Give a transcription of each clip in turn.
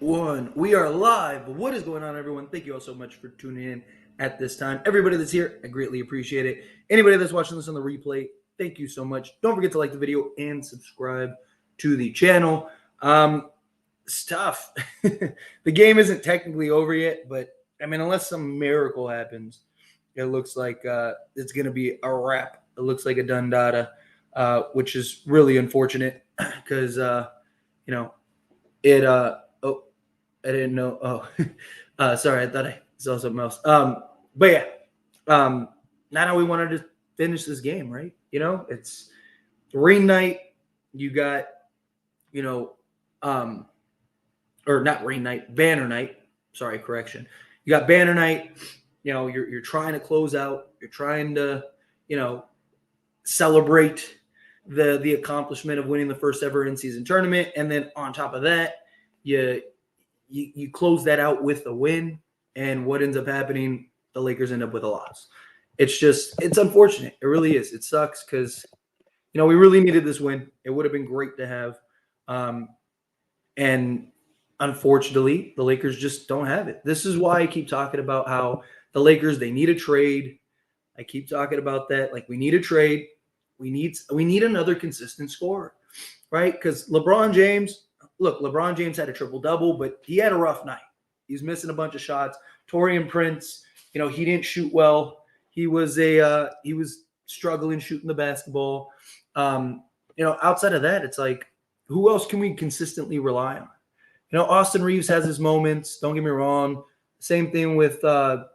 One. We are live. What is going on, everyone? Thank you all so much for tuning in at this time. Everybody that's here, I greatly appreciate it. Anybody that's watching this on the replay, thank you so much. Don't forget to like the video and subscribe to the channel. It's tough. The game isn't technically over yet, but I mean, unless some miracle happens, it looks like it's going to be a wrap. It looks like a done data, which is really unfortunate because, it oh, I didn't know. Sorry, I thought I saw something else. But yeah, now we wanted to finish this game, right? It's rain night. You got, or not rain night, banner night. Sorry, correction. You got banner night. You're trying to close out. You're trying to, celebrate the accomplishment of winning the first ever in-season tournament, and then on top of that, you close that out with a win, and what ends up happening, the Lakers end up with a loss. It's unfortunate. It really is. It sucks because, we really needed this win. It would have been great to have. And unfortunately, the Lakers just don't have it. This is why I keep talking about how the Lakers, they need a trade. I keep talking about that. Like, we need a trade. We need another consistent scorer, right? Because LeBron James had a triple-double, but he had a rough night. He's missing a bunch of shots. Torian Prince, he didn't shoot well. He was struggling shooting the basketball. Outside of that, it's like, who else can we consistently rely on? Austin Reeves has his moments. Don't get me wrong. Same thing with D'Lo.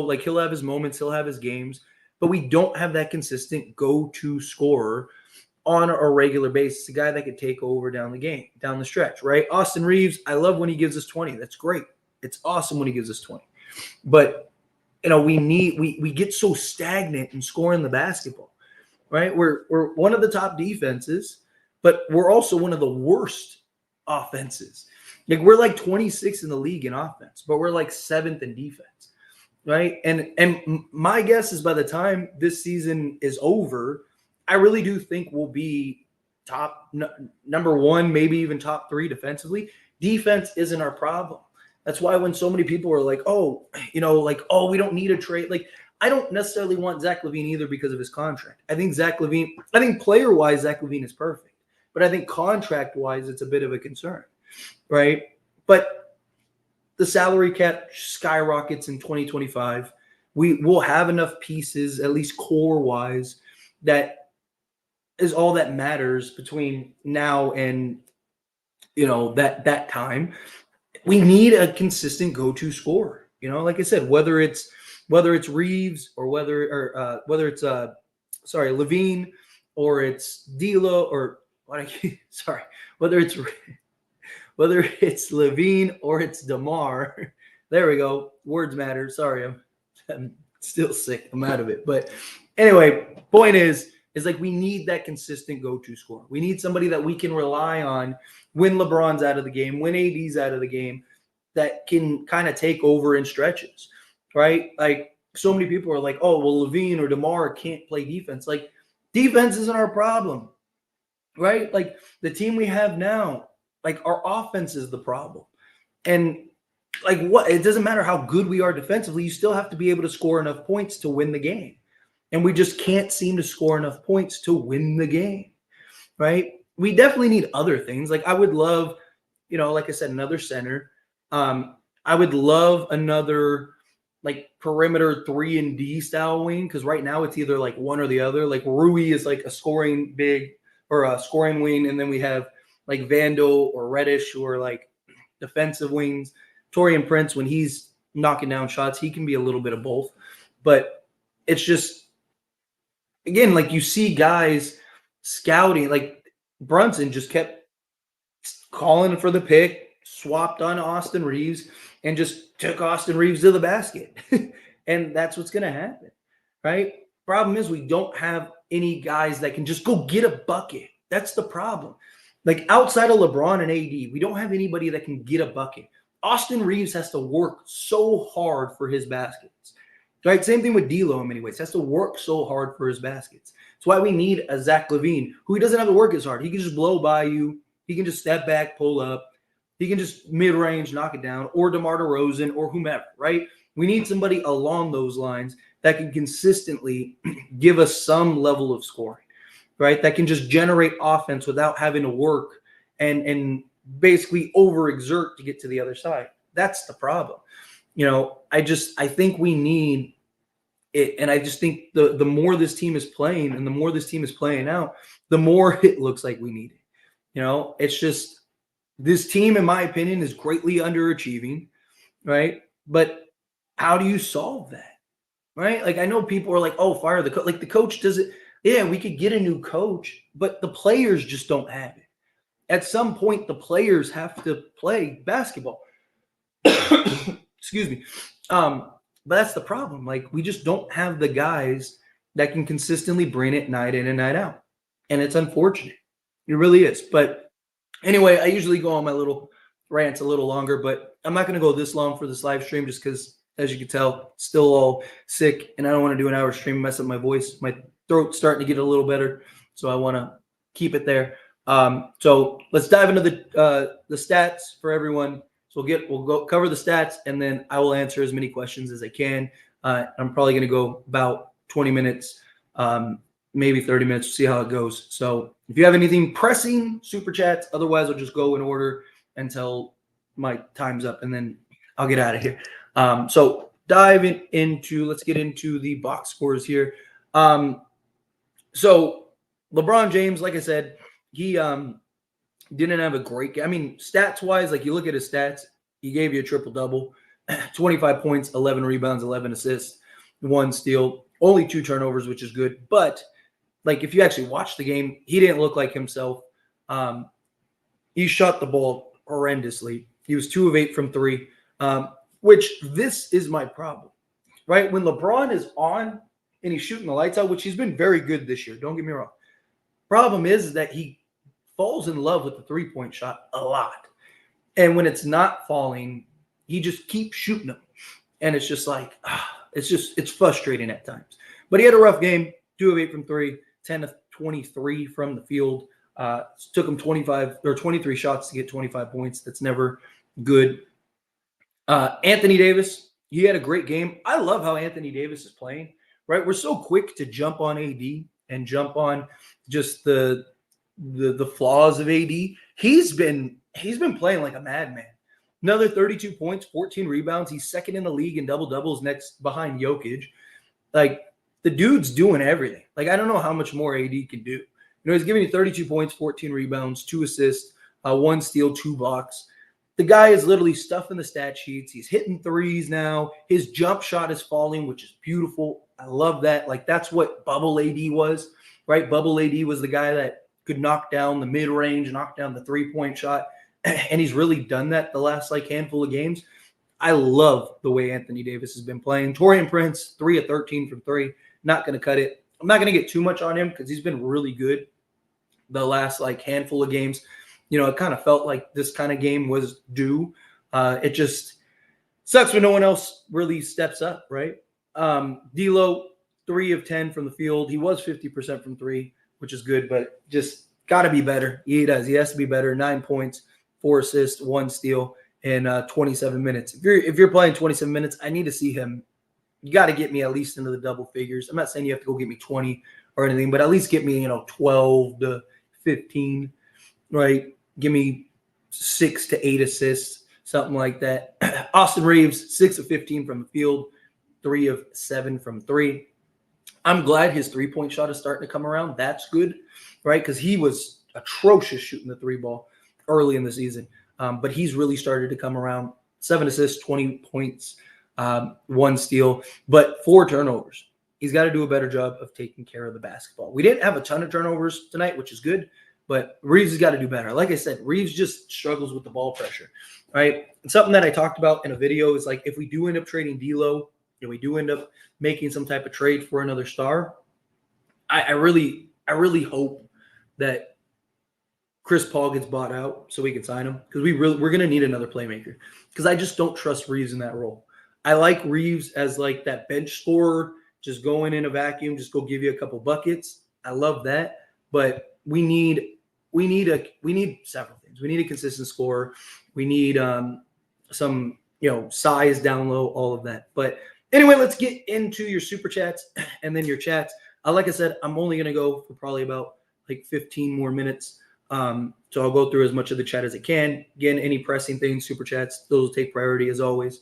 Like, he'll have his moments. He'll have his games. But we don't have that consistent go-to scorer on a regular basis, a guy that could take over down the stretch, right? Austin Reeves, I love when he gives us 20. That's great. It's awesome when he gives us 20. But, we get so stagnant in scoring the basketball, right? We're one of the top defenses, but we're also one of the worst offenses. Like, we're like 26th in the league in offense, but we're like 7th in defense. Right. And my guess is by the time this season is over, I really do think we'll be number one, maybe even top 3 defensively. Defense isn't our problem. That's why when so many people are like, we don't need a trade. Like, I don't necessarily want Zach LaVine either because of his contract. I think player-wise, Zach LaVine is perfect. But I think contract-wise, it's a bit of a concern. Right. But the salary cap skyrockets in 2025. We will have enough pieces, at least core-wise, that is all that matters between now and that time. We need a consistent go-to scorer. Like I said, whether it's Reeves or whether it's LaVine or it's D'Lo or whether it's LaVine or it's DeMar. There we go. Words matter. Sorry, I'm still sick. I'm out of it. But anyway, point is like, we need that consistent go-to scorer. We need somebody that we can rely on when LeBron's out of the game, when AD's out of the game, that can kind of take over in stretches, right? Like, so many people are like, oh, well, LaVine or DeMar can't play defense. Like, defense isn't our problem, right? Like, the team we have now, like, our offense is the problem. And like, it doesn't matter how good we are defensively, you still have to be able to score enough points to win the game. And we just can't seem to score enough points to win the game, right? We definitely need other things. Like, I would love, like I said, another center. I would love another like perimeter 3-and-D style wing, because right now it's either like one or the other. Like, Rui is like a scoring big or a scoring wing, and then we have like Vandal or Reddish who are like defensive wings. Torian Prince, when he's knocking down shots, he can be a little bit of both. But it's just, again, like, you see guys scouting, like Brunson just kept calling for the pick, swapped on Austin Reeves, and just took Austin Reeves to the basket. And that's what's going to happen, right? Problem is, we don't have any guys that can just go get a bucket. That's the problem. Like, outside of LeBron and AD, we don't have anybody that can get a bucket. Austin Reeves has to work so hard for his baskets, right? Same thing with D'Lo in many ways. He has to work so hard for his baskets. That's why we need a Zach LaVine, who he doesn't have to work as hard. He can just blow by you, He can just step back, pull up. He can just mid-range knock it down, or DeMar DeRozan, or whomever, right? We need somebody along those lines that can consistently give us some level of scoring, right? That can just generate offense without having to work and basically overexert to get to the other side. That's the problem. I think we need it, and I just think the more this team is playing and the more this team is playing out, the more it looks like we need it. It's just this team, in my opinion, is greatly underachieving, right? But how do you solve that, right? Like, I know people are like, oh, fire the coach. Like, the coach does it. Yeah, we could get a new coach, but the players just don't have it. At some point, the players have to play basketball. Excuse me. But that's the problem. Like, we just don't have the guys that can consistently bring it night in and night out. And it's unfortunate. It really is. But anyway, I usually go on my little rants a little longer, but I'm not going to go this long for this live stream just because, as you can tell, still all sick, and I don't want to do an hour stream and mess up my voice. My throat's starting to get a little better, so I want to keep it there. So let's dive into the stats for everyone. So we'll go cover the stats, and then I will answer as many questions as I can. I'm probably going to go about 20 minutes, maybe 30 minutes, see how it goes. So if you have anything pressing, super chats. Otherwise, I'll just go in order until my time's up, and then I'll get out of here. So let's get into the box scores here. So LeBron James, like I said, he didn't have a great game. I mean, stats-wise, like, you look at his stats, he gave you a triple-double, 25 points, 11 rebounds, 11 assists, 1 steal, only 2 turnovers, which is good. But, like, if you actually watch the game, he didn't look like himself. He shot the ball horrendously. He was 2 of 8 from 3, which this is my problem, right? When LeBron is on and he's shooting the lights out, which he's been very good this year, don't get me wrong. Problem is that he falls in love with the three-point shot a lot. And when it's not falling, he just keeps shooting them. And it's just like, it's frustrating at times. But he had a rough game, 2 of 8 from 3, 10 of 23 from the field. Took him 23 shots to get 25 points. That's never good. Anthony Davis, he had a great game. I love how Anthony Davis is playing, right? We're so quick to jump on AD and jump on just the flaws of AD. He's been playing like a madman. Another 32 points, 14 rebounds. He's second in the league in double-doubles, next behind Jokic. Like, the dude's doing everything. Like, I don't know how much more AD can do. He's giving you 32 points, 14 rebounds, 2 assists, 1 steal, 2 blocks. The guy is literally stuffing the stat sheets. He's hitting threes now. His jump shot is falling, which is beautiful. I love that. Like, that's what Bubble AD was, right? Bubble AD was the guy that could knock down the mid-range, knock down the three-point shot, and he's really done that the last handful of games. I love the way Anthony Davis has been playing. Taurean Prince, 3 of 13 from 3. Not going to cut it. I'm not going to get too much on him because he's been really good the last handful of games. It kind of felt like this kind of game was due. It just sucks when no one else really steps up, right? D'Lo, 3 of 10 from the field. He was 50% from 3, which is good, but just got to be better. He does. He has to be better. 9 points, 4 assists, 1 steal in 27 minutes. If you're playing 27 minutes, I need to see him. You got to get me at least into the double figures. I'm not saying you have to go get me 20 or anything, but at least get me 12 to 15, right? Give me 6 to 8 assists, something like that. Austin Reeves, 6 of 15 from the field, 3 of 7 from 3. I'm glad his three-point shot is starting to come around. That's good, right? Because he was atrocious shooting the 3-ball early in the season. But he's really started to come around. 7 assists, 20 points, 1 steal, but 4 turnovers. He's got to do a better job of taking care of the basketball. We didn't have a ton of turnovers tonight, which is good, but Reeves has got to do better. Like I said, Reeves just struggles with the ball pressure, right? And something that I talked about in a video is if we do end up trading D'Lo, and we do end up making some type of trade for another star, I really hope that Chris Paul gets bought out so we can sign him, because we're going to need another playmaker, because I just don't trust Reeves in that role. I like Reeves as that bench scorer, just going in a vacuum, just go give you a couple buckets. I love that, but we need we need several things. We need a consistent score. We need some size down low, all of that. But anyway, let's get into your super chats and then your chats. Like I said, I'm only gonna go for probably about like 15 more minutes. So I'll go through as much of the chat as I can. Again, any pressing things, super chats, those will take priority as always.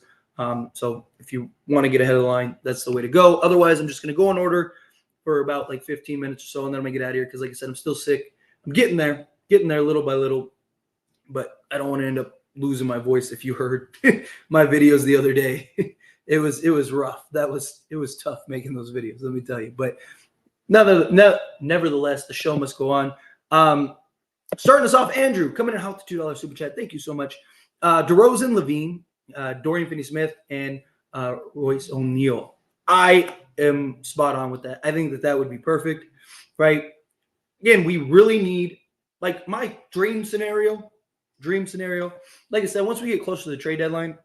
So if you want to get ahead of the line, that's the way to go. Otherwise, I'm just going to go in order for about like 15 minutes or so, and then I'm going to get out of here because, like I said, I'm still sick. I'm getting there little by little, but I don't want to end up losing my voice. If you heard my videos the other day, it was rough. It was tough making those videos, let me tell you. But nevertheless, the show must go on. Starting us off, Andrew, coming in hot to $2 super chat. Thank you so much. DeRozan, Levine, Dorian Finney-Smith, and Royce O'Neal. I am spot on with that. I think that would be perfect, right? Again, we really need, like, my dream scenario. Like I said, once we get closer to the trade deadline,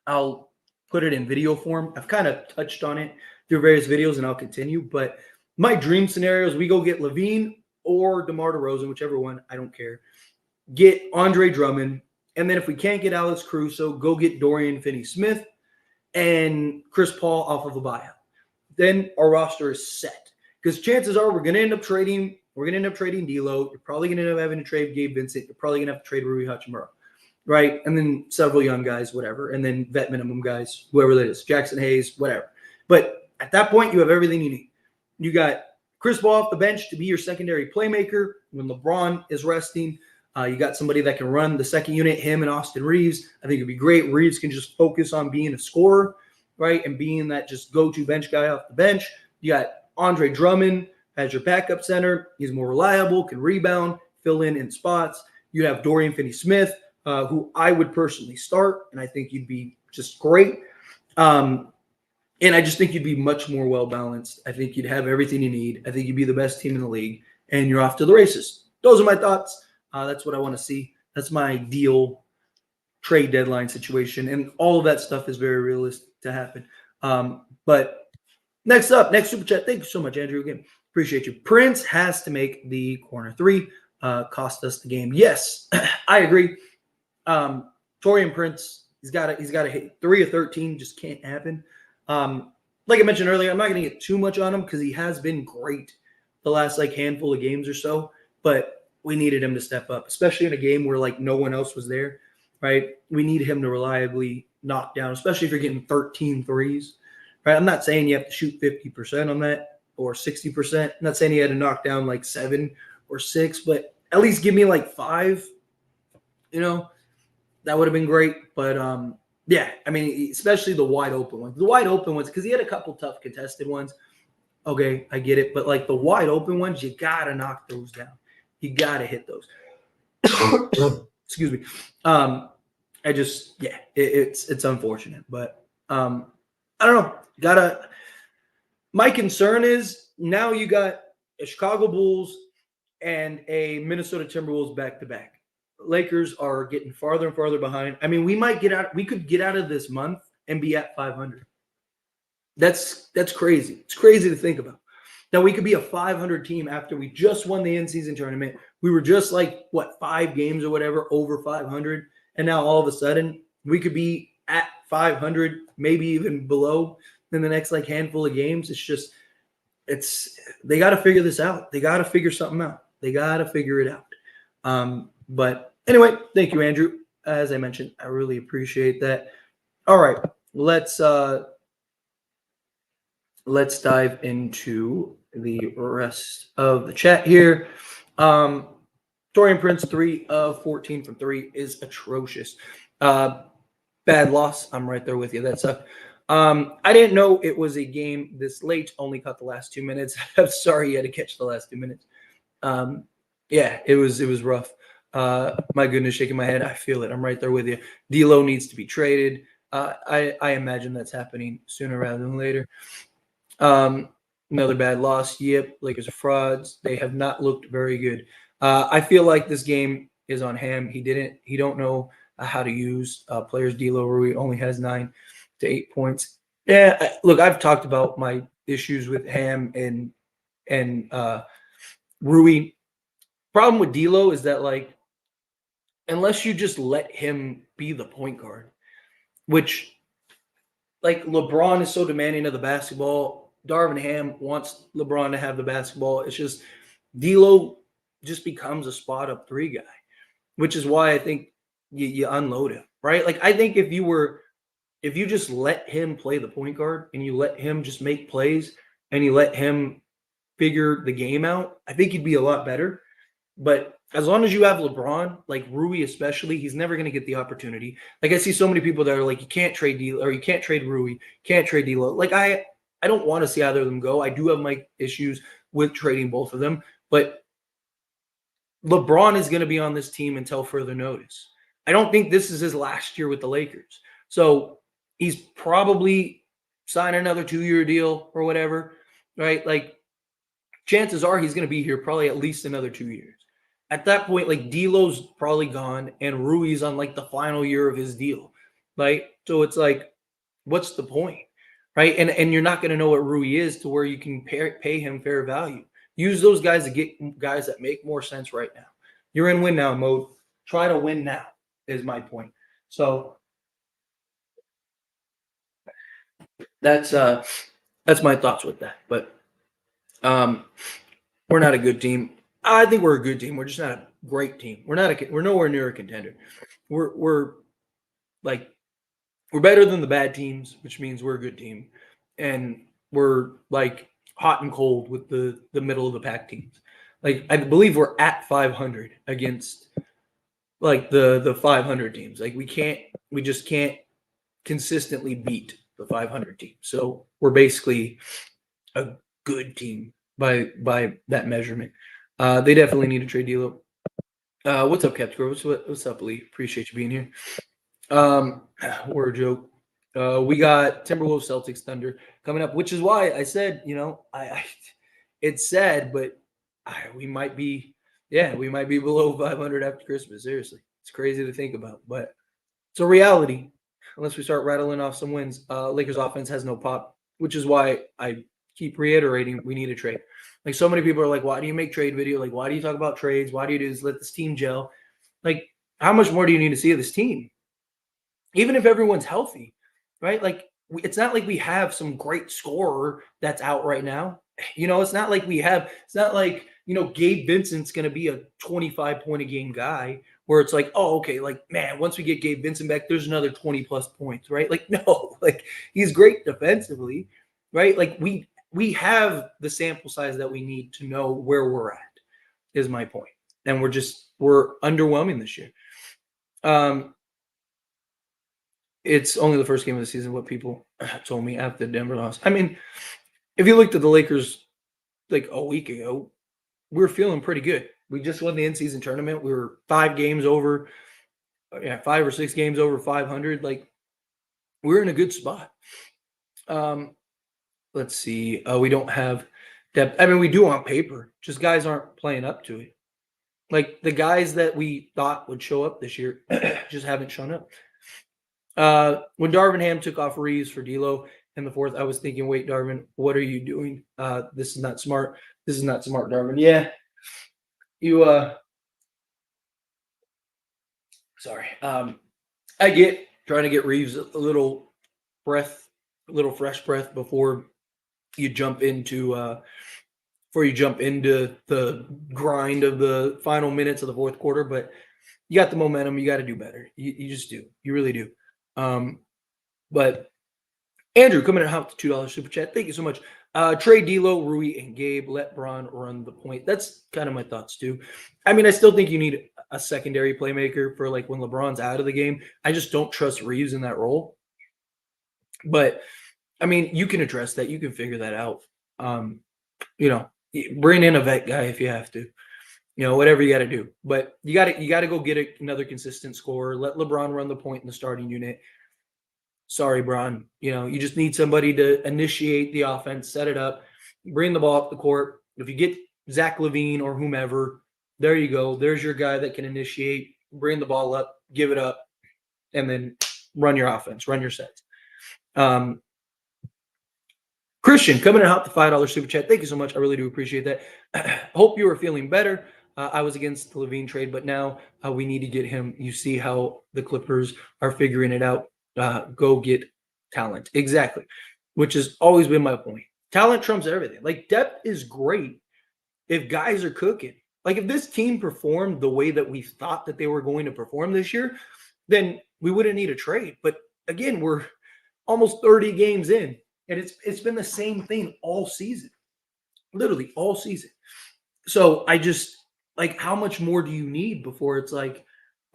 I'll put it in video form. I've kind of touched on it through various videos, and I'll continue. But my dream scenario is we go get Levine or DeMar DeRozan, whichever one, I don't care. Get Andre Drummond, and then if we can't get Alex Caruso, go get Dorian Finney-Smith and Chris Paul off of a buyout. Then our roster is set. Because chances are we're going to end up trading D'Lo. You're probably going to end up having to trade Gabe Vincent. You're probably going to have to trade Rui Hachimura, right? And then several young guys, whatever. And then vet minimum guys, whoever that is, Jackson Hayes, whatever. But at that point, you have everything you need. You got Chris Paul off the bench to be your secondary playmaker when LeBron is resting. You got somebody that can run the second unit, him and Austin Reeves. I think it'd be great. Reeves can just focus on being a scorer, right, and being that just go-to bench guy off the bench. You got Andre Drummond as your backup center. He's more reliable, can rebound, fill in spots. You have Dorian Finney-Smith, who I would personally start, and I think you'd be just great. And I just think you'd be much more well-balanced. I think you'd have everything you need. I think you'd be the best team in the league, and you're off to the races. Those are my thoughts. That's what I want to see. That's my ideal trade deadline situation, and all of that stuff is very realistic to happen. But next super chat. Thank you so much, Andrew. Again, appreciate you. Prince has to make the corner three. Cost us the game. Yes, I agree. Torian Prince, he's got to hit 3 of 13. Just can't happen. Like I mentioned earlier, I'm not going to get too much on him because he has been great the last handful of games or so, but we needed him to step up, especially in a game where no one else was there, right? We need him to reliably knock down, especially if you're getting 13 threes, right? I'm not saying you have to shoot 50% on that or 60%. I'm not saying you had to knock down 7 or 6, but at least give me 5, that would have been great. But, yeah, I mean, especially the wide open ones. The wide open ones, because he had a couple tough contested ones. Okay, I get it. But the wide open ones, you got to knock those down. You got to hit those. Excuse me. It's unfortunate. But I don't know. My concern is now you got a Chicago Bulls and a Minnesota Timberwolves back-to-back. Lakers are getting farther and farther behind. I mean, we could get out of this month and be at 500. That's crazy. It's crazy to think about. Now, we could be a 500 team after we just won the in-season tournament. We were just 5 games or whatever over 500. And now all of a sudden we could be at 500, maybe even below in the next handful of games. They got to figure this out. They got to figure something out. They got to figure it out. But anyway, thank you, Andrew. As I mentioned, I really appreciate that. All right, let's dive into the rest of the chat here. Torian Prince, 3 of 14 from 3 is atrocious. Bad loss. I'm right there with you. That sucked. I didn't know it was a game this late. Only caught the last 2 minutes. I'm sorry you had to catch the last 2 minutes. Yeah, it was rough. My goodness, shaking my head. I feel it. I'm right there with you. D'Lo needs to be traded. I imagine that's happening sooner rather than later. Another bad loss. Yep, Lakers are frauds. They have not looked very good. I feel like this game is on Ham. He don't know how to use players. D'Lo Rui only has 9 to 8 points. Yeah, look, I've talked about my issues with Ham and Rui. problem with D'Lo is that like unless you just let him be the point guard, which like LeBron is so demanding of the basketball. Darvin Ham wants LeBron to have the basketball. It's just D'Lo just becomes a spot up three guy, which is why I think you unload him, right? Like I think if you just let him play the point guard and you let him just make plays and you let him figure the game out, I think he'd be a lot better. But as long as you have LeBron, like Rui especially, he's never going to get the opportunity. Like I see so many people that are like, you can't trade D'Lo or you can't trade Rui, can't trade D'Lo. Like I don't want to see either of them go. I do have my issues with trading both of them, but LeBron is going to be on this team until further notice. I don't think this is his last year with the Lakers. So he's probably signing another 2-year deal or whatever, right? Like chances are he's going to be here probably at least another 2 years. At that point, like D'Lo's probably gone and Rui's on like the final year of his deal, right? So it's like, what's the point, right? And you're not going to know what Rui is to where you can pay him fair value. Use those guys to get guys that make more sense right now. You're in win now mode. Try to win now is my point. So that's my thoughts with that. But we're not a good team. I think we're a good team. We're just not a great team. We're nowhere near a contender. We're like we're better than the bad teams, which means we're a good team. And we're like hot and cold with the middle of the pack teams. Like I believe we're at 500 against like the 500 teams. Like we just can't consistently beat the 500 team. So we're basically a good team by that measurement. They definitely need to trade D'Lo. What's up, Captain Groves? What's up, Lee? Appreciate you being here. We're a joke. We got Timberwolves, Celtics, Thunder coming up, which is why I said, I it's sad, but we might be below 500 after Christmas. Seriously, it's crazy to think about, but it's a reality. Unless we start rattling off some wins, Lakers offense has no pop, which is why I keep reiterating we need a trade. Like so many people are like, why do you make trade video? Like, why do you talk about trades? Why do you do this? Let this team gel. Like, how much more do you need to see of this team? Even if everyone's healthy, right? Like, it's not like we have some great scorer that's out right now. It's not like Gabe Vincent's going to be a 25 point a game guy where it's like, oh, okay, like, man, once we get Gabe Vincent back, there's another 20 plus points, right? Like, no, like he's great defensively, right? Like we have the sample size that we need to know where we're at, is my point. And we're underwhelming this year. It's only the first game of the season, what people told me after the Denver loss. I mean, if you looked at the Lakers like a week ago, we were feeling pretty good. We just won the in-season tournament. We were 5 or 6 games over 500. Like, we're in a good spot. Let's see. We don't have depth. I mean, we do on paper. Just guys aren't playing up to it. Like, the guys that we thought would show up this year just haven't shown up. When Darvin Ham took off Reeves for D'Lo in the fourth, I was thinking, wait, Darvin, what are you doing? This is not smart. This is not smart, Darvin. Yeah. Sorry. I get trying to get Reeves a little fresh breath before you jump into the grind of the final minutes of the fourth quarter, but you got the momentum. You got to do better. You just do. You really do. But Andrew coming in with the $2 super chat. Thank you so much. Trade D'Lo, Rui, and Gabe. Let Bron run the point. That's kind of my thoughts too. I mean, I still think you need a secondary playmaker for like when LeBron's out of the game. I just don't trust Reeves in that role. But I mean, you can address that. You can figure that out. Bring in a vet guy if you have to. Whatever you got to do. But you got to go get another consistent scorer. Let LeBron run the point in the starting unit. Sorry, Bron. You just need somebody to initiate the offense, set it up, bring the ball up the court. If you get Zach LaVine or whomever, there you go. There's your guy that can initiate, bring the ball up, give it up, and then run your offense, run your sets. Christian coming in hot the $5 super chat. Thank you so much. I really do appreciate that. Hope you are feeling better. I was against the Levine trade, but now we need to get him. You see how the Clippers are figuring it out. Go get talent. Exactly. Which has always been my point. Talent trumps everything. Like depth is great if guys are cooking. Like if this team performed the way that we thought that they were going to perform this year, then we wouldn't need a trade. But again, we're almost 30 games in, and it's been the same thing all season. Literally all season. So I just like how much more do you need before it's like,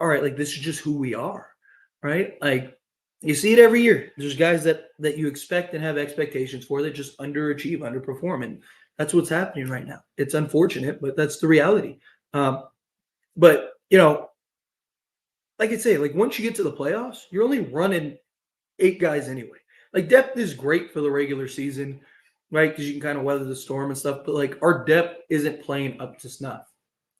all right, like this is just who we are, right? Like you see it every year. There's guys that you expect and have expectations for that just underachieve, underperform, and that's what's happening right now. It's unfortunate, but that's the reality. But like I say, like once you get to the playoffs, you're only running 8 guys anyway. Like depth is great for the regular season, right? Because you can kind of weather the storm and stuff. But like our depth isn't playing up to snuff.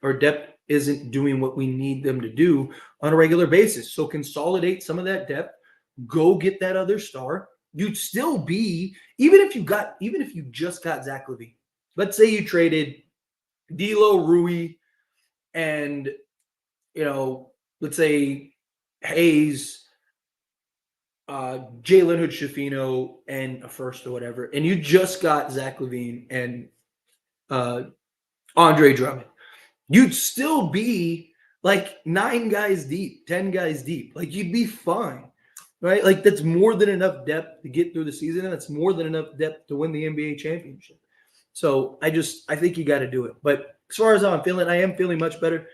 Our depth isn't doing what we need them to do on a regular basis. So consolidate some of that depth. Go get that other star. You'd still be even if you just got Zach LaVine. Let's say you traded D'Lo, Rui, and let's say Hayes, Jalen Hood Schifino, and a first or whatever, and you just got Zach LaVine and Andre Drummond, you'd still be like 9 guys deep, 10 guys deep. Like you'd be fine, right? Like that's more than enough depth to get through the season, and that's more than enough depth to win the NBA championship. So I think you got to do it. But as far as how I'm feeling, I am feeling much better.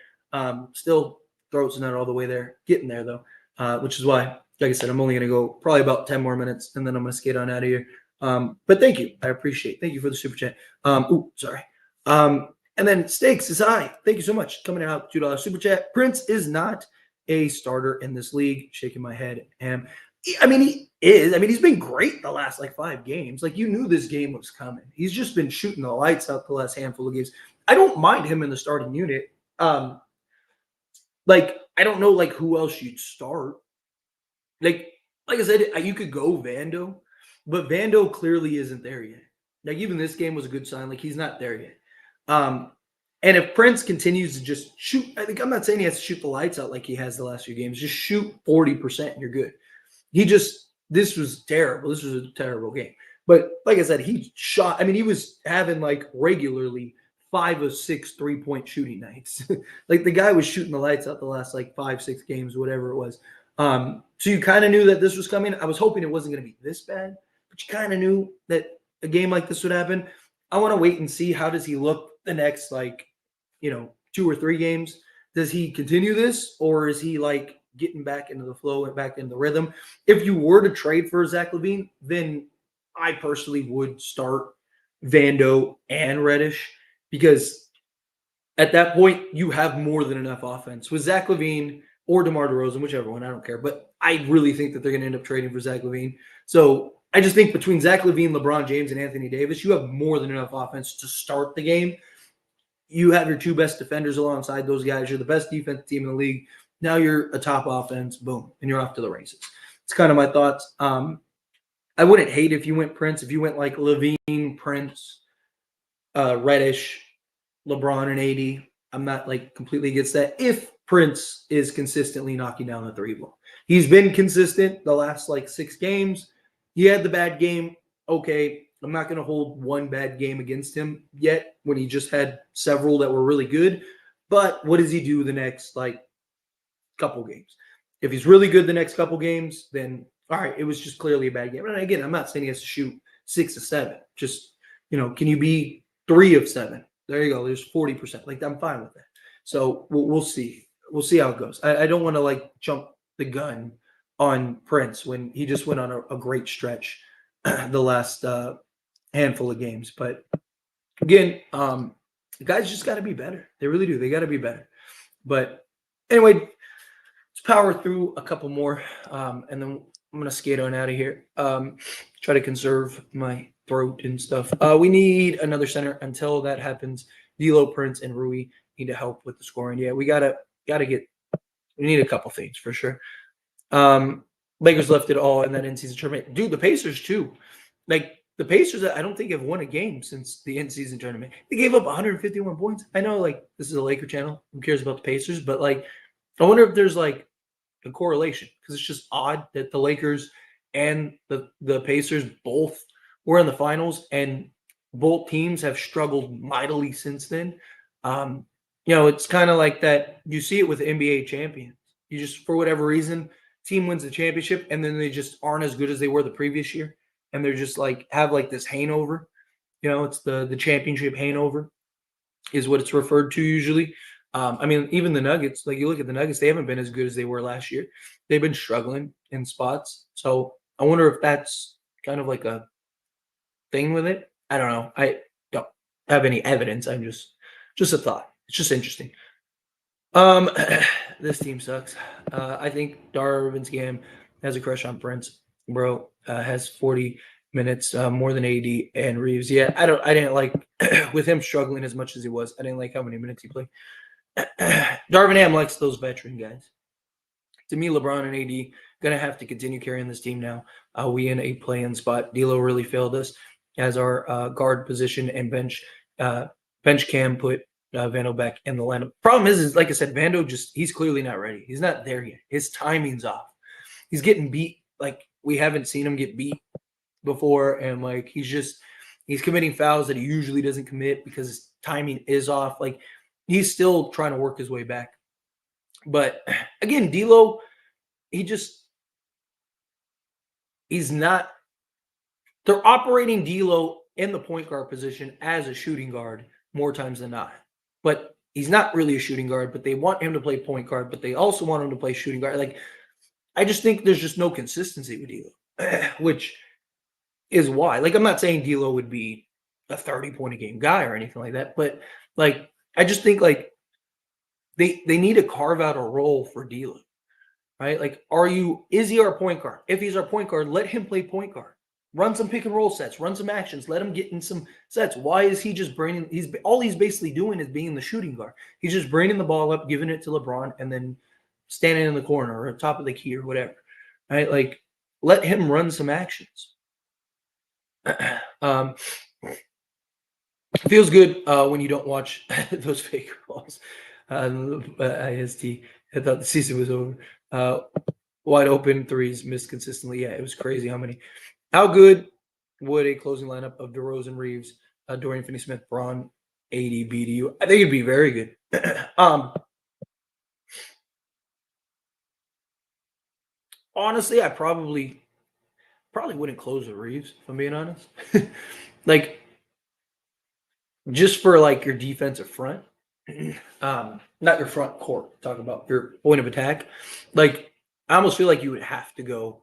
Still, throat's not all the way there. Getting there though, which is why, like I said, I'm only going to go probably about 10 more minutes, and then I'm going to skate on out of here. But thank you. I appreciate it. Thank you for the super chat. Sorry. And then Stakes is high. Thank you so much. Coming out, $2 super chat. Prince is not a starter in this league. Shaking my head. And he is. He's been great the last 5 games. Like you knew this game was coming. He's just been shooting the lights out the last handful of games. I don't mind him in the starting unit. I don't know who else you'd start. Like I said, you could go Vando, but Vando clearly isn't there yet. Like even this game was a good sign. Like he's not there yet. And if Prince continues to just shoot, I'm not saying he has to shoot the lights out like he has the last few games. Just shoot 40% and you're good. This was terrible. This was a terrible game. But like I said, he shot. He was having regularly 5 of 6 3-point shooting nights. Like the guy was shooting the lights out the last 5, 6 games, whatever it was. So you kind of knew that this was coming. I was hoping it wasn't going to be this bad, but you kind of knew that a game like this would happen. I want to wait and see how does he look the next 2 or 3 games. Does he continue this, or is he getting back into the flow and back into the rhythm? If you were to trade for Zach LaVine, then I personally would start Vando and Reddish, because at that point you have more than enough offense with Zach LaVine or DeMar DeRozan, whichever one, I don't care. But I really think that they're going to end up trading for Zach LaVine. So I just think between Zach LaVine, LeBron James, and Anthony Davis, you have more than enough offense to start the game. You have your 2 best defenders alongside those guys. You're the best defensive team in the league. Now you're a top offense, boom, and you're off to the races. It's kind of my thoughts. I wouldn't hate if you went Prince. If you went LaVine, Prince, Reddish, LeBron, and AD, I'm not completely against that. If Prince is consistently knocking down the 3 ball, he's been consistent the last 6 games. He had the bad game. Okay, I'm not going to hold one bad game against him yet when he just had several that were really good. But what does he do the next couple games? If he's really good the next couple games, then all right, it was just clearly a bad game. And again, I'm not saying he has to shoot 6 of 7. Just, can you be 3 of 7? There you go. There's 40%. I'm fine with that. So we'll see. We'll see how it goes. I don't want to jump the gun on Prince when he just went on a great stretch the last handful of games. But again, the guys just got to be better. They really do. They got to be better. But anyway, let's power through a couple more, and then I'm going to skate on out of here. Try to conserve my throat and stuff. We need another center. Until that happens, D'Lo, Prince, and Rui need to help with the scoring. Yeah, we gotta get. We need a couple things for sure. Lakers left it all in that in-season tournament. Dude, the Pacers too. the Pacers, I don't think have won a game since the in-season tournament. They gave up 151 points. I know, like, this is a Laker channel. Who cares about the Pacers? But, like, I wonder if there's, like, a correlation because it's just odd that the Lakers and the Pacers both were in the finals and both teams have struggled mightily since then. It's kind of like that. You see it with NBA champions. You just, for whatever reason, team wins the championship and then they just aren't as good as they were the previous year, and they're just like have like this hangover. It's the championship hangover is what it's referred to usually. Even the Nuggets, like you look at the Nuggets, they haven't been as good as they were last year. They've been struggling in spots. So I wonder if that's kind of like a thing with it. I don't know. I don't have any evidence. I'm just a thought. It's just interesting. Um, this team sucks. I think Darvin Scam has a crush on Prince. Bro has 40 minutes more than AD and Reeves. Yeah, I didn't like with him struggling as much as he was. I didn't like how many minutes he played. Darvin Ham likes those veteran guys. To me, LeBron and AD gonna have to continue carrying this team now. We in a play-in spot. D'Lo really failed us as our guard position and bench cam put Vando back in the lineup. Problem is like I said, Vando he's clearly not ready. He's not there yet. His timing's off. He's getting beat like we haven't seen him get beat before, and like he's committing fouls that he usually doesn't commit because his timing is off. Like he's still trying to work his way back. But again, D'Lo, he's not. They're operating D'Lo in the point guard position as a shooting guard more times than not. But he's not really a shooting guard, but they want him to play point guard, but they also want him to play shooting guard. Like, I just think there's just no consistency with D'Lo, which is why. Like, I'm not saying D'Lo would be a 30-point a game guy or anything like that, but like, I just think like they need to carve out a role for D'Lo, right? Like, is he our point guard? If he's our point guard, let him play point guard. Run some pick and roll sets, run some actions, let him get in some sets. Why is he just all he's basically doing is being the shooting guard. He's just bringing the ball up, giving it to LeBron, and then standing in the corner or top of the key or whatever, right? Like, let him run some actions. Feels good when you don't watch those fake balls. IST, I thought the season was over. Wide open threes missed consistently. Yeah, it was crazy how good would a closing lineup of DeRozan, Reeves, Dorian Finney-Smith, Braun, AD be to you? I think it'd be very good. Honestly, I probably wouldn't close with Reeves, if I'm being honest. Like, just for like your defensive front, not your front court, talk about your point of attack. Like, I almost feel like you would have to go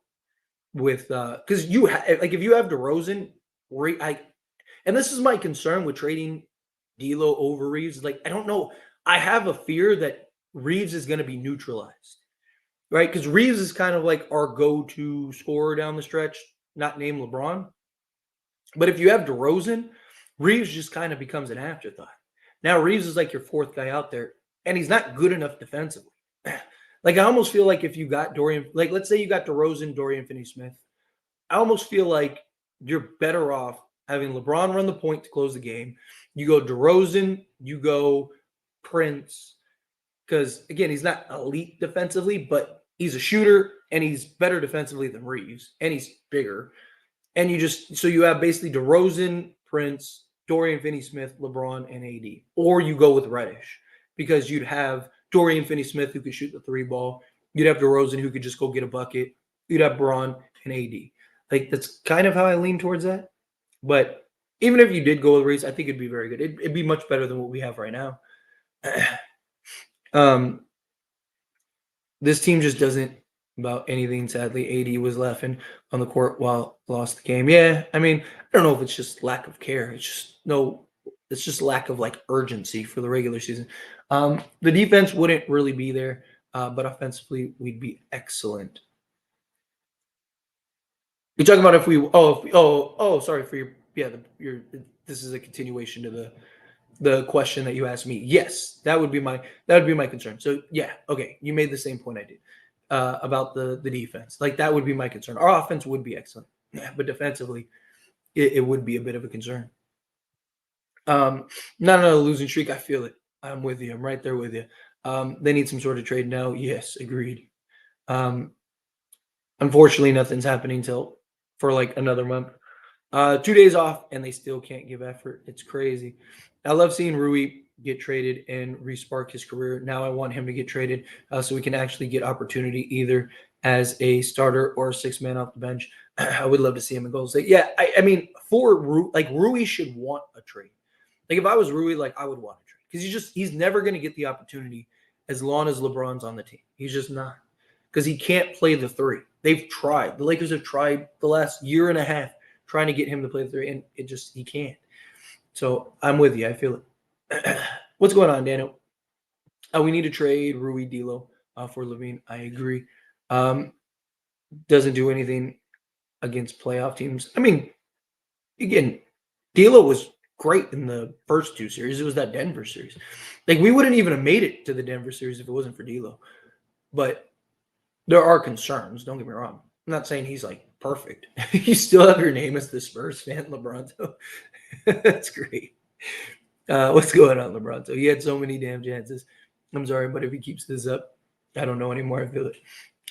with because like if you have DeRozan, and this is my concern with trading D'Lo over Reeves. Like, I don't know. I have a fear that Reeves is going to be neutralized, right? Because Reeves is kind of like our go-to scorer down the stretch, not named LeBron. But if you have DeRozan, Reeves just kind of becomes an afterthought. Now Reeves is like your fourth guy out there, and he's not good enough defensively. Like, I almost feel like if you got Dorian, like let's say you got DeRozan, Dorian Finney-Smith, I almost feel like you're better off having LeBron run the point to close the game. You go DeRozan, you go Prince, because again, he's not elite defensively, but he's a shooter and he's better defensively than Reeves, and he's bigger. And you have basically DeRozan, Prince, Dorian Finney-Smith, LeBron, and AD. Or you go with Reddish because you'd have Dorian Finney-Smith who could shoot the three ball. You'd have DeRozan who could just go get a bucket. You'd have Braun and AD. Like, that's kind of how I lean towards that. But even if you did go with Reeves, I think it'd be very good. It'd be much better than what we have right now. This team just doesn't about anything. Sadly, AD was laughing on the court while lost the game. Yeah, I mean, I don't know if it's just lack of care. It's just lack of like urgency for the regular season. The defense wouldn't really be there, but offensively we'd be excellent. You're talking about if we sorry for your this is a continuation to the question that you asked me. Yes, that would be my concern. So yeah, okay, you made the same point I did about the defense. Like, that would be my concern. Our offense would be excellent, but defensively, it would be a bit of a concern. Not another losing streak. I feel it. I'm with you. I'm right there with you. They need some sort of trade now. Yes, agreed. Um, Unfortunately, nothing's happening till for like another month. 2 days off, and they still can't give effort. It's crazy. I love seeing Rui get traded and respark his career. Now I want him to get traded so we can actually get opportunity either as a starter or a six man off the bench. I would love to see him in Golden State. Yeah, I mean, for Rui should want a trade. Like if I was Rui, like I would want a trade because he's never going to get the opportunity as long as LeBron's on the team. He's just not because he can't play the three. They've tried. The Lakers have tried the last year and a half trying to get him to play the three, and he can't. So I'm with you. I feel it. What's going on, Daniel? We need to trade Rui D'Lo for Levine. I agree. Doesn't do anything against playoff teams. I mean, again, D'Lo was great in the first two series. It was that Denver series. Like we wouldn't even have made it to the Denver series if it wasn't for D'Lo. But there are concerns. Don't get me wrong. I'm not saying he's like perfect. You still have your name as the Spurs fan, LeBronto. That's great. What's going on, LeBronto? He had so many damn chances. I'm sorry, but if he keeps this up, I don't know anymore. I feel it.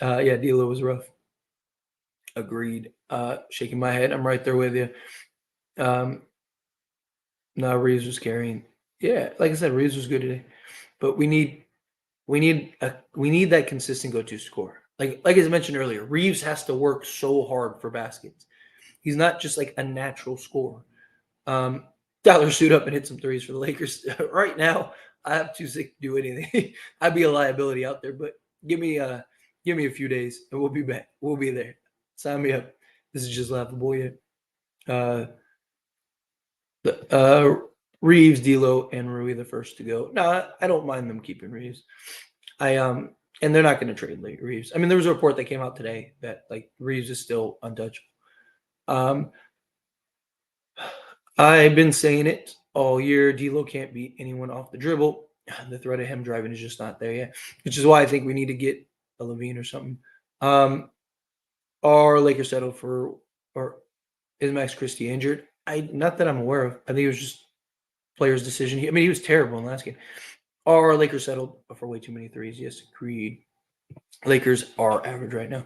Yeah, D'Lo was rough. Agreed. Shaking my head. I'm right there with you. No, Reeves was carrying. Yeah, like I said, Reeves was good today, but we need that consistent go-to score. Like as I mentioned earlier, Reeves has to work so hard for baskets. He's not just like a natural scorer. Tyler suit up and hit some threes for the Lakers. Right now, I'm too sick to do anything. I'd be a liability out there, but give me a few days and we'll be back. We'll be there. Sign me up. This is just laughable yet. Reeves, D'Lo, and Rui the first to go. No, I don't mind them keeping Reeves. And they're not going to trade Reeves. I mean, there was a report that came out today that like Reeves is still untouchable. I've been saying it all year. D'Lo can't beat anyone off the dribble. The threat of him driving is just not there yet, which is why I think we need to get a Levine or something. Are Lakers settled for, or is Max Christie injured? Not that I'm aware of. I think it was just player's decision. He was terrible in the last game. Are Lakers settled for way too many threes? Yes, agreed. Lakers are average right now.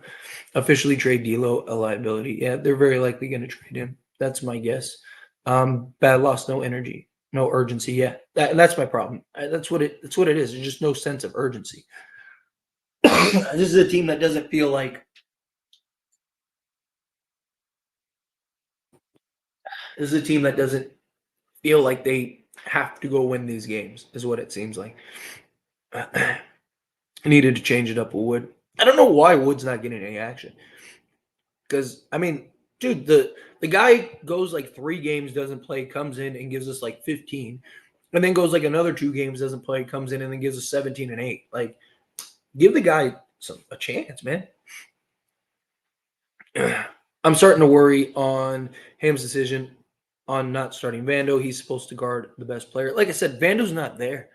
Officially trade D'Lo a liability. Yeah, they're very likely going to trade him. That's my guess. Bad loss, no energy, no urgency. Yeah, that's my problem. That's what it is. There's just no sense of urgency. This is a team that doesn't feel like. This is a team that doesn't feel like they have to go win these games. Is what it seems like. Needed to change it up with Wood. I don't know why Wood's not getting any action. Because I mean, dude, the guy goes like 3 games, doesn't play, comes in and gives us like 15, and then goes like another 2 games, doesn't play, comes in and then gives us 17 and 8. Like, give the guy a chance, man. I'm starting to worry on Ham's decision on not starting Vando. He's supposed to guard the best player. Like I said, Vando's not there.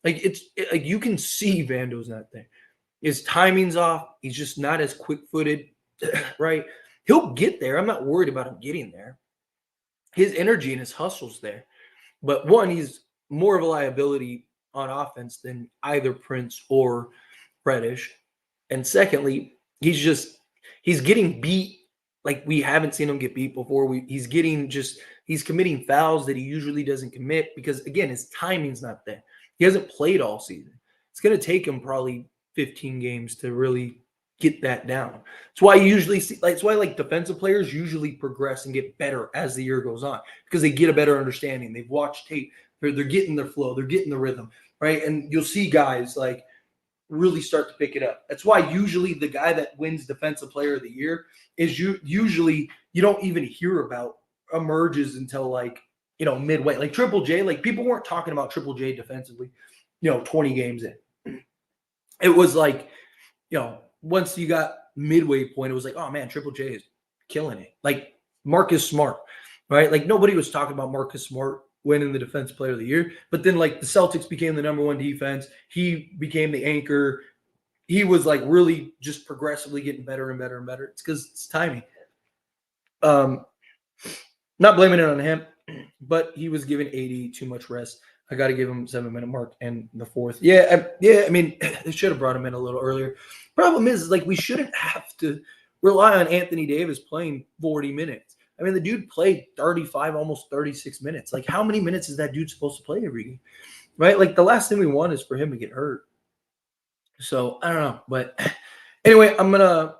Like like you can see Vando's not there. His timing's off. He's just not as quick-footed, right? He'll get there. I'm not worried about him getting there. His energy and his hustle's there. But one, he's more of a liability on offense than either Prince or Reddish. And secondly, he's getting beat like we haven't seen him get beat before. He's committing fouls that he usually doesn't commit because again, his timing's not there. He hasn't played all season. It's going to take him probably 15 games to really get that down. That's why you usually see, that's why like defensive players usually progress and get better as the year goes on because they get a better understanding. They've watched tape. They're getting their flow. They're getting the rhythm, right? And you'll see guys like really start to pick it up. That's why usually the guy that wins defensive player of the year is usually you don't even hear about emerges until like, midway. Like Triple J, like people weren't talking about Triple J defensively, 20 games in. It was like, once you got midway point, it was like, oh man, Triple J is killing it. Like Marcus Smart, right? Like nobody was talking about Marcus Smart winning the defense player of the year. But then like the Celtics became the number 1 defense. He became the anchor. He was like really just progressively getting better and better and better. It's because it's timing. Not blaming it on him, but he was given 80, too much rest. I got to give him 7-minute mark and the fourth. Yeah. I mean, they should have brought him in a little earlier. Problem is, like, we shouldn't have to rely on Anthony Davis playing 40 minutes. I mean, the dude played 35, almost 36 minutes. Like, how many minutes is that dude supposed to play every game? Right? Like, the last thing we want is for him to get hurt. So I don't know, but anyway, I'm gonna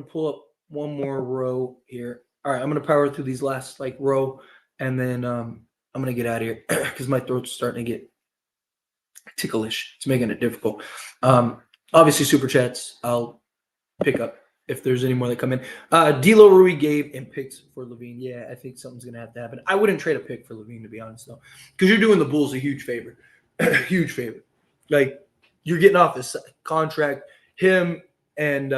pull up one more row here. All right, I'm gonna power through these last like row, and then I'm gonna get out of here because my throat's starting to get ticklish. It's making it difficult. Obviously, super chats I'll pick up if there's any more that come in. D'Lo Rui gave and picks for Levine. Yeah, I think something's gonna have to happen. I wouldn't trade a pick for Levine, to be honest, though, because you're doing the Bulls a huge favor. Huge favor. Like, you're getting off this contract. Him and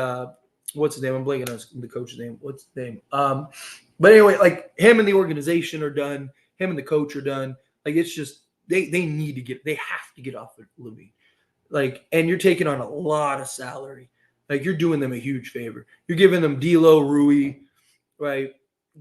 what's his name? I'm blanking on the coach's name. What's his name? But anyway, like, him and the organization are done. Him and the coach are done. Like, it's just they have to get off of Levine. Like, and you're taking on a lot of salary. Like, you're doing them a huge favor. You're giving them D'Lo, Rui, right?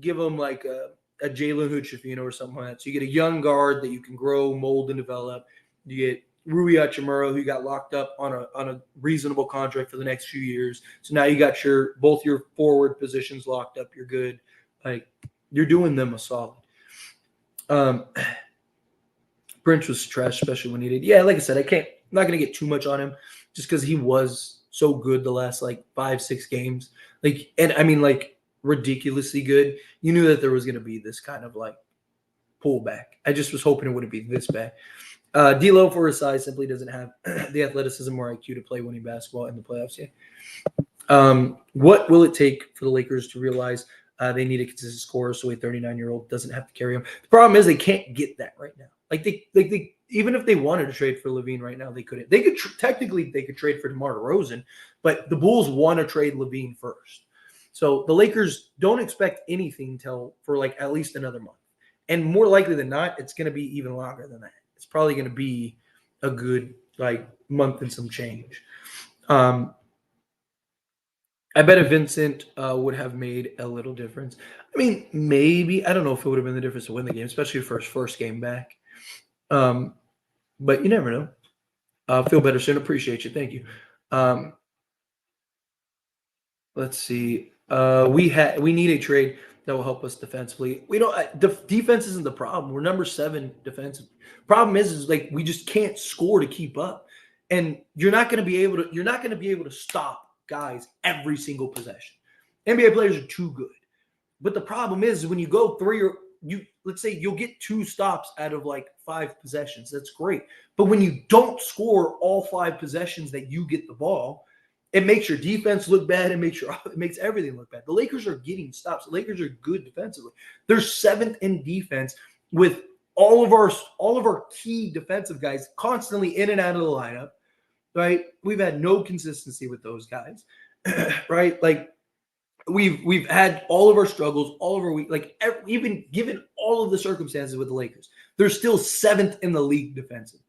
Give them like a Jalen Hood-Schifino or something like that. So you get a young guard that you can grow, mold, and develop. You get Rui Hachimura, who got locked up on a reasonable contract for the next few years. So now you got both your forward positions locked up. You're good. Like, you're doing them a solid. Prince was trash, especially when he did. Yeah, like I said, I'm not going to get too much on him just because he was so good the last like 5-6 games. Like, and I mean, like, ridiculously good. You knew that there was going to be this kind of like pullback. I just was hoping it wouldn't be this bad. D'Lo, for his size, simply doesn't have the athleticism or IQ to play winning basketball in the playoffs yet. What will it take for the Lakers to realize they need a consistent scorer so a 39-year-old doesn't have to carry him? The problem is they can't get that right now. Like, they even if they wanted to trade for Levine right now, they couldn't. They could technically trade for DeMar DeRozan, but the Bulls want to trade Levine first. So the Lakers don't expect anything for like at least another month, and more likely than not, it's going to be even longer than that. It's probably going to be a good like month and some change. I bet if Vincent would have made a little difference. I mean, maybe. I don't know if it would have been the difference to win the game, especially for his first game back. But you never know. Feel better soon. Appreciate you. Thank you. Let's see. We need a trade that will help us defensively. We don't. Defense isn't the problem. We're number 7 defensive. Problem is like we just can't score to keep up, and you're not going to be able to stop guys every single possession. NBA players are too good, but the problem is when you go let's say you'll get 2 stops out of like 5 possessions. That's great, but when you don't score all 5 possessions that you get the ball, it makes your defense look bad. It makes everything look bad. The Lakers are getting stops. The Lakers are good defensively. They're 7th in defense with all of our key defensive guys constantly in and out of the lineup. Right? We've had no consistency with those guys. Right? Like we've had all of our struggles, all of our week. Like even given all of the circumstances with the Lakers, they're still 7th in the league defensively.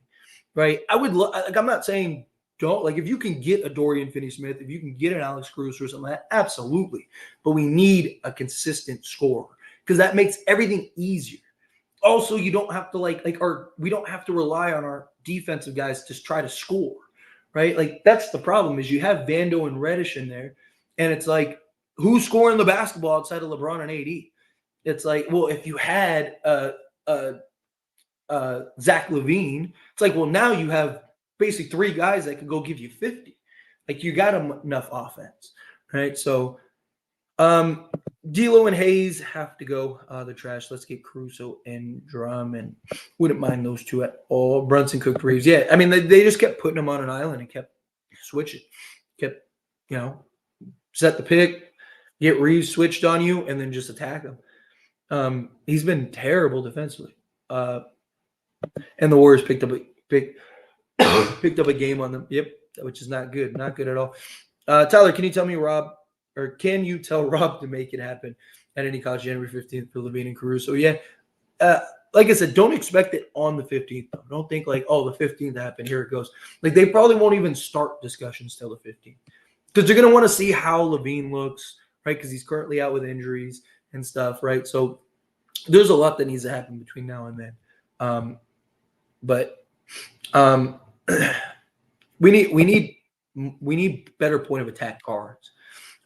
Right? I'm not saying. Don't like if you can get a Dorian Finney-Smith, if you can get an Alex Cruz or something like that, absolutely. But we need a consistent scorer because that makes everything easier. Also, you don't have to we don't have to rely on our defensive guys to try to score, right? Like that's the problem is you have Vando and Reddish in there, and it's like who's scoring the basketball outside of LeBron and AD? It's like, well, if you had Zach LaVine, it's like, well, now you have basically 3 guys that could go give you 50. Like you got enough offense, right? So D'Lo and Hayes have to go the trash. Let's get Caruso and Drum, and wouldn't mind those 2 at all. Brunson, Cook, Reeves. Yeah, I mean, they just kept putting them on an island and kept switching. Kept, set the pick, get Reeves switched on you, and then just attack them. He's been terrible defensively. And the Warriors picked up a game on them. Yep, which is not good. Not good at all. Tyler, can you tell Rob to make it happen at any college January 15th for Levine and Caruso? Yeah. Like I said, don't expect it on the 15th. Though. Don't think like, oh, the 15th happened. Here it goes. Like they probably won't even start discussions till the 15th because they're going to want to see how Levine looks, right? Because he's currently out with injuries. and stuff, right? So there's a lot that needs to happen between now and then. But um, we need better point of attack guards.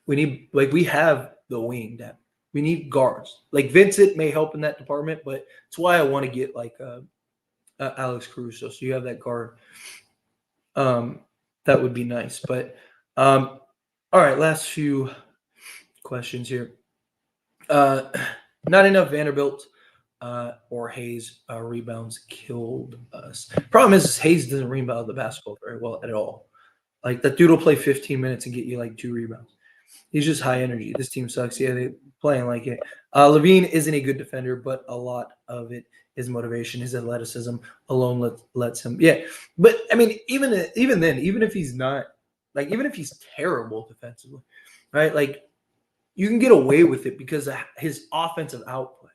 We need we have the wing depth. We need guards. Like Vincent may help in that department, but it's why I want to get Alex Caruso. So you have that guard. That would be nice. But all right, last few questions here. Not enough Vanderbilt or Hayes rebounds killed us. Problem is Hayes doesn't rebound the basketball very well at all. Like that dude will play 15 minutes and get you like 2 rebounds. He's just high energy. This team sucks. Yeah, they playing like it. Levine isn't a good defender, but a lot of it is motivation. His athleticism alone lets him. Yeah, but I mean, even then, even if he's not even if he's terrible defensively, right? Like you can get away with it because of his offensive output,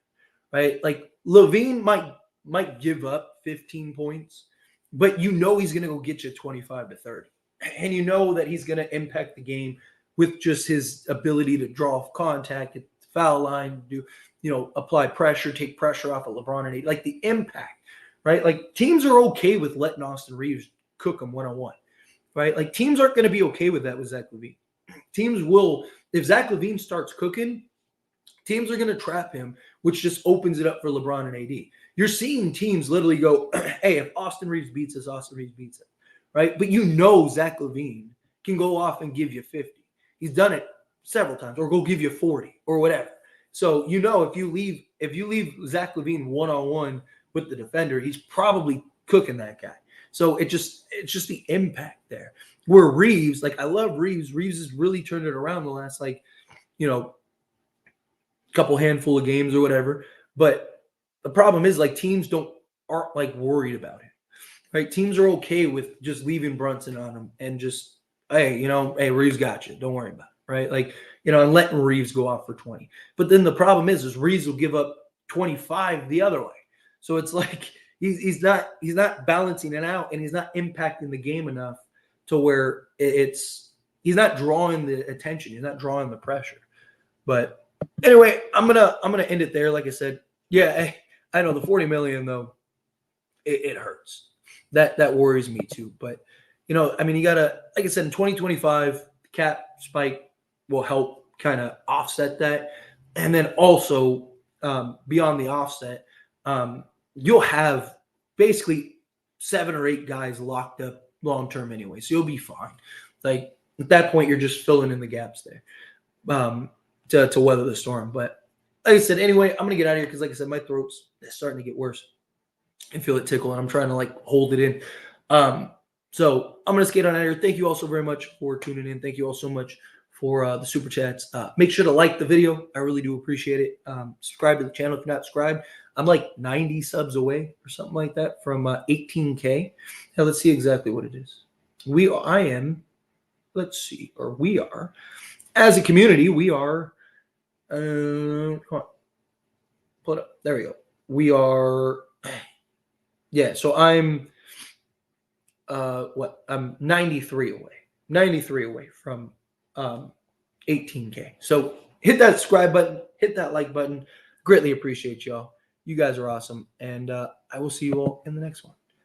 right? Like Levine might give up 15 points, but you know he's going to go get you 25 to 30, and you know that he's going to impact the game with just his ability to draw off contact at the foul line, do apply pressure, take pressure off of LeBron and like the impact, right? Like teams are okay with letting Austin Reeves cook them one-on-one, right? Like teams aren't going to be okay with that with Zach LaVine. Teams will, if Zach LaVine starts cooking, teams are going to trap him, which just opens it up for LeBron and AD. You're seeing teams literally go, hey, if Austin Reeves beats us, Austin Reeves beats it, right? But Zach LaVine can go off and give you 50. He's done it several times, or go give you 40 or whatever. So if you leave Zach LaVine one-on-one with the defender, he's probably cooking that guy. So it's just the impact there. Where Reeves, I love Reeves. Reeves has really turned it around the last couple handful of games or whatever. But the problem is teams aren't worried about it. Right? Teams are okay with just leaving Brunson on him and just hey, Reeves got you. Don't worry about it, right? And letting Reeves go off for 20. But then the problem is Reeves will give up 25 the other way. So it's he's not balancing it out, and he's not impacting the game enough to where he's not drawing the attention. He's not drawing the pressure. But anyway, I'm gonna end it there. Like I said, yeah, I know the 40 million though, it hurts. That worries me too. But you gotta, like I said, in 2025, the cap spike will help kind of offset that. And then also beyond the offset, you'll have basically 7 or 8 guys locked up long-term anyway. So you'll be fine. At that point, you're just filling in the gaps there to weather the storm. But like I said, anyway, I'm going to get out of here because, like I said, my throat's starting to get worse. I feel it tickle, and I'm trying to hold it in. So I'm going to skate on out of here. Thank you all so very much for tuning in. Thank you all so much for the super chats. Make sure to like the video. I really do appreciate it. Subscribe to the channel if you're not subscribed. I'm 90 subs away or something like that from 18K. Now let's see exactly what it is. We are, as a community, we are, come on, pull it up. There we go. We are, yeah, so I'm, I'm 93 away from 18K. So hit that subscribe button, hit that like button. Greatly appreciate y'all. You guys are awesome. And I will see you all in the next one.